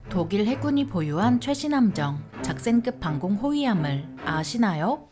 독일 해군이 보유한 최신 함정, 작센급 방공 호위함을 아시나요?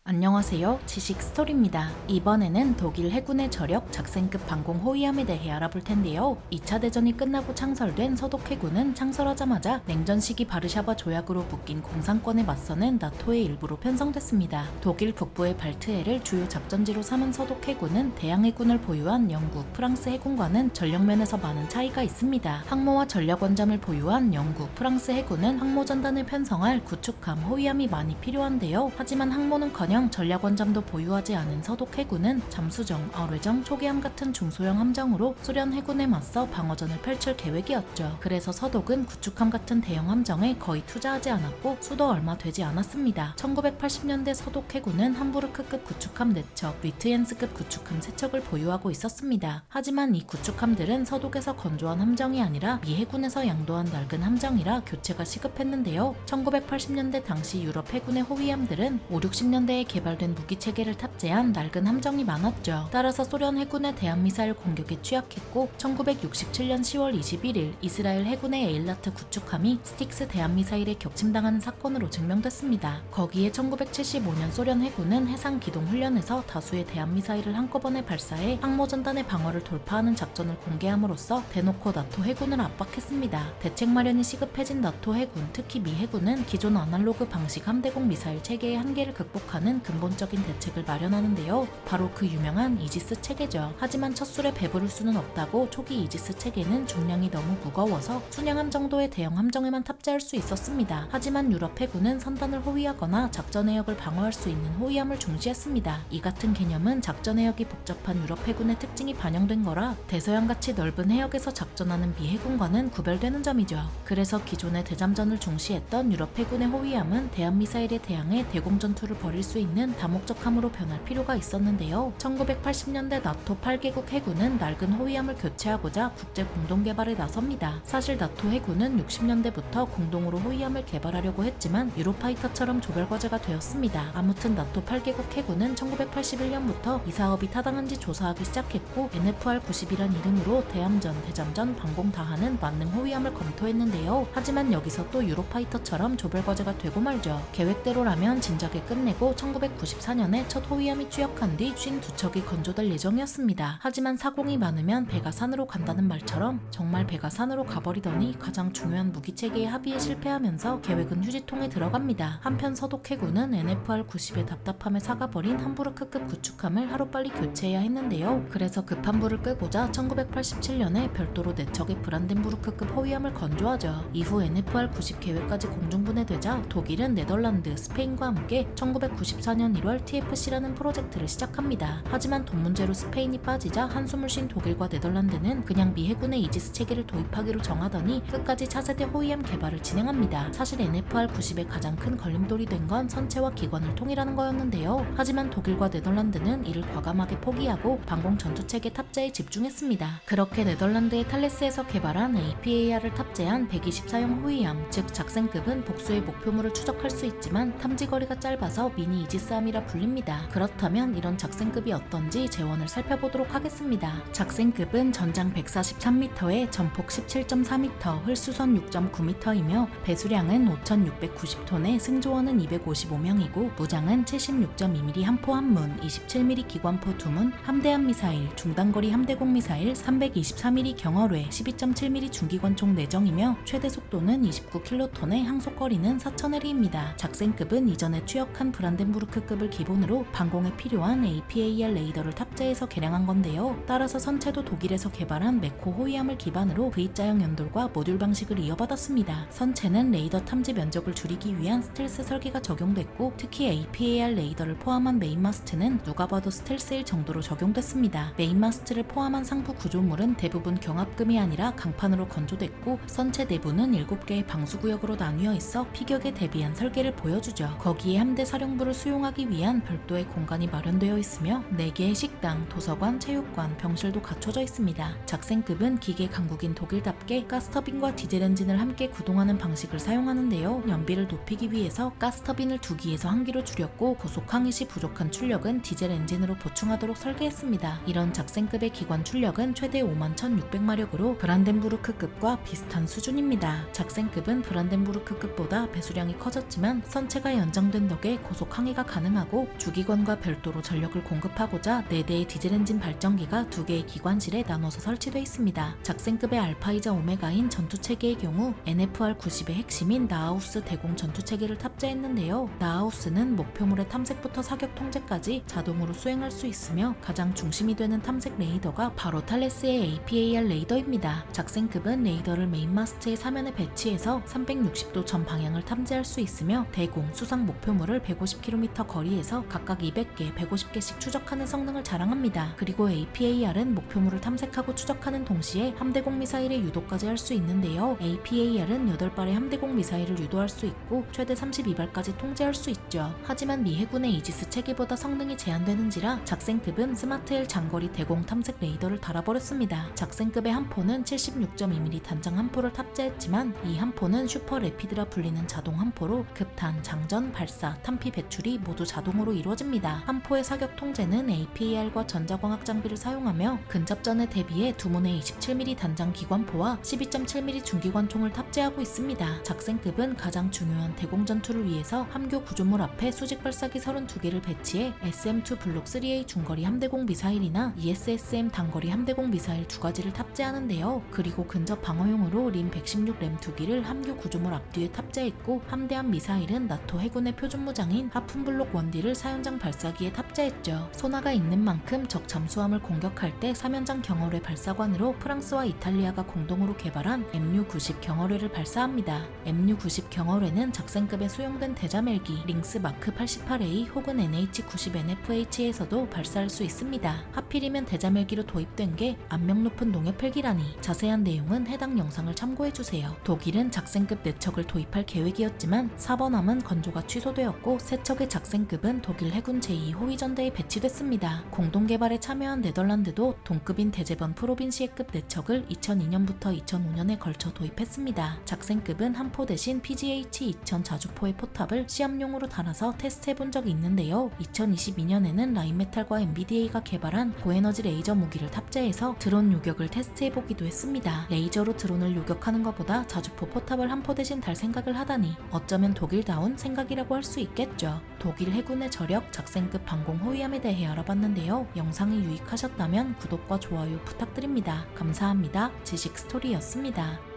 안녕하세요. 지식 스토리입니다. 이번에는 독일 해군의 저력 작센급 방공 호위함에 대해 알아볼 텐데요. 2차 대전이 끝나고 창설된 서독 해군은 창설하자마자 냉전 시기 바르샤바 조약으로 묶인 공산권에 맞서는 나토의 일부로 편성됐습니다. 독일 북부의 발트해를 주요 작전지로 삼은 서독 해군은 대양 해군을 보유한 영국, 프랑스 해군과는 전력면에서 많은 차이가 있습니다. 항모와 전략원잠을 보유한 영국, 프랑스 해군은 항모전단을 편성할 구축함, 호위함이 많이 필요한데요. 하지만 항모는커녕 전략원잠도 보유하지 않은 서독 해군은 잠수정, 어뢰정, 초계함 같은 중소형 함정으로 소련 해군에 맞서 방어전을 펼칠 계획이었죠. 그래서 서독은 구축함 같은 대형 함정에 거의 투자하지 않았고 수도 얼마 되지 않았습니다. 1980년대 서독 해군은 함부르크급 구축함 4척, 리트옌스급 구축함 3척을 보유하고 있었습니다. 하지만 이 구축함들은 서독에서 건조한 함정이 아니라 미 해군에서 양도한 낡은 함정이라 교체가 시급했는데요. 1980년대 당시 유럽 해군의 호위함들은 5, 60년대에 개발된 무기체계를 탑재한 낡은 함정이 많았죠. 따라서 소련 해군의 대한미사일 공격에 취약했고 1967년 10월 21일 이스라엘 해군의 에일라트 구축함이 스틱스 대한미사일에 격침당하는 사건으로 증명됐습니다. 거기에 1975년 소련 해군은 해상기동훈련에서 다수의 대한미사일을 한꺼번에 발사해 항모전단의 방어를 돌파하는 작전을 공개함으로써 대놓고 나토 해군을 압박했습니다. 대책 마련이 시급해진 나토 해군, 특히 미 해군은 기존 아날로그 방식 함대공 미사일 체계의 한계를 극복하는 근본적인 대책을 마련하는데요. 바로 그 유명한 이지스 체계죠. 하지만 첫 술에 배부를 수는 없다고 초기 이지스 체계는 중량이 너무 무거워서 순양함 정도의 대형 함정에만 탑재할 수 있었습니다. 하지만 유럽 해군은 선단을 호위하거나 작전 해역을 방어할 수 있는 호위함을 중시했습니다. 이 같은 개념은 작전 해역이 복잡한 유럽 해군의 특징이 반영된 거라 대서양같이 넓은 해역에서 작전하는 미 해군과는 구별되는 점이죠. 그래서 기존의 대잠전을 중시했던 유럽 해군의 호위함은 대한미사일에 대항해 대공전투를 벌일 수 있는 다목적 함으로 변할 필요가 있었는데요. 1980년대 나토 8개국 해군은 낡은 호위함을 교체하고자 국제 공동개발에 나섭니다. 사실 나토 해군은 60년대부터 공동으로 호위함을 개발하려고 했지만 유로파이터처럼 조별과제가 되었습니다. 아무튼 나토 8개국 해군은 1981년부터 이 사업이 타당한지 조사하기 시작했고 NFR-90이란 이름으로 대함전, 대잠전, 방공 다하는 만능 호위함을 검토했는데요. 하지만 여기서 또 유로파이터처럼 조별과제가 되고 말죠. 계획대로라면 진작에 끝내고 1994년에 첫 호위함이 취역한 뒤 52척이 건조될 예정이었습니다. 하지만 사공이 많으면 배가 산으로 간다는 말처럼 정말 배가 산으로 가버리더니 가장 중요한 무기체계의 합의에 실패하면서 계획은 휴지통에 들어갑니다. 한편 서독 해군은 NFR-90의 답답함에 사가버린 함부르크급 구축함을 하루빨리 교체해야 했는데요. 그래서 급한 불을 끄고자 1987년에 별도로 4척의 브란덴부르크급 호위함을 건조하죠. 이후 NFR-90 계획까지 공중분해되자 독일은 네덜란드, 스페인과 함께 1994년 1월 TFC라는 프로젝트를 시작합니다. 하지만 돈 문제로 스페인이 빠지자 한숨을 쉰 독일과 네덜란드는 그냥 미 해군의 이지스 체계를 도입하기로 정하더니 끝까지 차세대 호위함 개발을 진행합니다. 사실 NFR-90의 가장 큰 걸림돌이 된 건 선체와 기관을 통일하는 거였는데요. 하지만 독일과 네덜란드는 이를 과감하게 포기하고 방공 전투체계 탑재에 집중했습니다. 그렇게 네덜란드의 탈레스에서 개발한 APAR을 탑재한 124형 호위함, 즉 작센급은 복수의 목표물을 추적할 수 있지만 탐지거리가 짧아서 미니 이지스함이라 불립니다. 그렇다면 이런 작센급이 어떤지 재원을 살펴보도록 하겠습니다. 작센급은 전장 143m에 전폭 17.4m, 홀수선 6.9m이며 배수량은 5,690톤에 승조원은 255명이고 무장은 76.2mm 함포 한문, 27mm 기관포 2문, 함대함 미사일, 중단거리 함대공 미사일 323mm 경어뢰, 12.7mm 중기관총 4정이며 최대 속도는 29킬로톤에 항속거리는 4,000L입니다. 작센급은 이전에 취역한 브란덴부르크급을 기본으로 방공에 필요한 APAR 레이더를 탑재해서 개량한 건데요. 따라서 선체도 독일에서 개발한 메코 호위함을 기반으로 V자형 연돌과 모듈 방식을 이어받았습니다. 선체는 레이더 탐지 면적을 줄이기 위한 스텔스 설계가 적용됐고 특히 APAR 레이더를 포함한 메인마스트는 누가 봐도 스텔스일 정도로 적용됐습니다. 메인마스트를 포함한 상부 구조물은 대부분 경합금이 아니라 강판으로 건조됐고 선체 내부는 7개의 방수구역으로 나뉘어 있어 피격에 대비한 설계를 보여주죠. 거기에 함대 사령부를 수용하기 위한 위한 별도의 공간이 마련되어 있으며 4개의 식당, 도서관, 체육관, 병실도 갖춰져 있습니다. 작생급은 기계 강국인 독일답게 가스터빈과 디젤 엔진을 함께 구동하는 방식을 사용하는데요. 연비를 높이기 위해서 가스터빈을 2기에서 1기로 줄였고 고속 항해 시 부족한 출력은 디젤 엔진으로 보충하도록 설계했습니다. 이런 작생급의 기관 출력은 최대 51,600마력으로 브란덴부르크급과 비슷한 수준입니다. 작생급은 브란덴부르크급보다 배수량이 커졌지만 선체가 연장된 덕에 고속 항해가 가능하고 주기관과 별도로 전력을 공급하고자 4대의 디젤 엔진 발전기가 2개의 기관실에 나눠서 설치되어 있습니다. 작생급의 알파이자 오메가인 전투체계의 경우 NFR-90의 핵심인 나하우스 대공 전투체계를 탑재했는데요. 나하우스는 목표물의 탐색부터 사격 통제까지 자동으로 수행할 수 있으며 가장 중심이 되는 탐색 레이더가 바로 탈레스의 APAR 레이더입니다. 작생급은 레이더를 메인마스트의 사면에 배치해서 360도 전 방향을 탐지할 수 있으며 대공, 수상 목표물을 150km 거리에서 각각 200개, 150개씩 추적하는 성능을 자랑합니다. 그리고 APAR은 목표물을 탐색하고 추적하는 동시에 함대공 미사일의 유도까지 할 수 있는데요. APAR은 8발의 함대공 미사일을 유도할 수 있고 최대 32발까지 통제할 수 있죠. 하지만 미 해군의 이지스 체계보다 성능이 제한되는지라 작생급은 스마트엘 장거리 대공 탐색 레이더를 달아버렸습니다. 작생급의 함포는 76.2mm 단장 함포를 탑재했지만 이 함포는 슈퍼 레피드라 불리는 자동 함포로 급탄, 장전, 발사, 탄피 배출이 모두 자동으로 이루어집니다. 함포의 사격 통제는 APAR과 전자광학 장비를 사용하며 근접전에 대비해 두문의 27mm 단장 기관포와 12.7mm 중기관총을 탑재하고 있습니다. 작생급은 가장 중요한 대공 전투를 위해서 함교 구조물 앞에 수직 발사기 32개를 배치해 SM-2 블록 3A 중거리 함대공 미사일이나 ESSM 단거리 함대공 미사일 2가지를 탑재하는데요. 그리고 근접 방어용으로 림 116 램 2기를 함교 구조물 앞뒤에 탑재했고 함대함 미사일은 나토 해군의 표준 무장인 하푼 블록 1D를 사연장 발사기에 탑재했죠. 소나가 있는 만큼 적 잠수함을 공격할 때 사면장 경어뢰 발사관으로 프랑스와 이탈리아가 공동으로 개발한 MU-90 경어뢰를 발사합니다. MU-90 경어뢰는 작생급에 수용된 대자멜기 링스 마크 88A 혹은 NH-90NFH에서도 발사할 수 있습니다. 하필이면 대자멜기로 도입된 게 안명 높은 농협 헬기라니. 자세한 내용은 해당 영상을 참고해주세요. 독일은 작생급 4척을 도입할 계획이었지만 4번함은 건조가 취소되었고 3척의 작생급은 독일 해군 제2호위전대에 배치됐습니다. 공동개발에 참여한 네덜란드도 동급인 대제번 프로빈시에급 4척을 2002년부터 2005년에 걸쳐 도입했습니다. 작생급은 함포 대신 PGH-2000 자주포의 포탑을 시험용으로 달아서 테스트해본 적이 있는데요. 2022년에는 라인메탈과 엔비디에이가 개발한 고에너지 레이저 무기를 탑재해서 드론 요격을 테스트해보기도 했습니다. 레이저로 드론을 요격하는 것보다 자주포 포탑을 함포 대신 달 생각을 하다니 어쩌면 독일다운 생각이라고 할 수 있겠죠. 독일 해군의 저력 작생급 방공 호위함에 대해 알아봤는데요. 영상이 유익하셨다면 구독과 좋아요 부탁드립니다. 감사합니다. 지식스토리였습니다.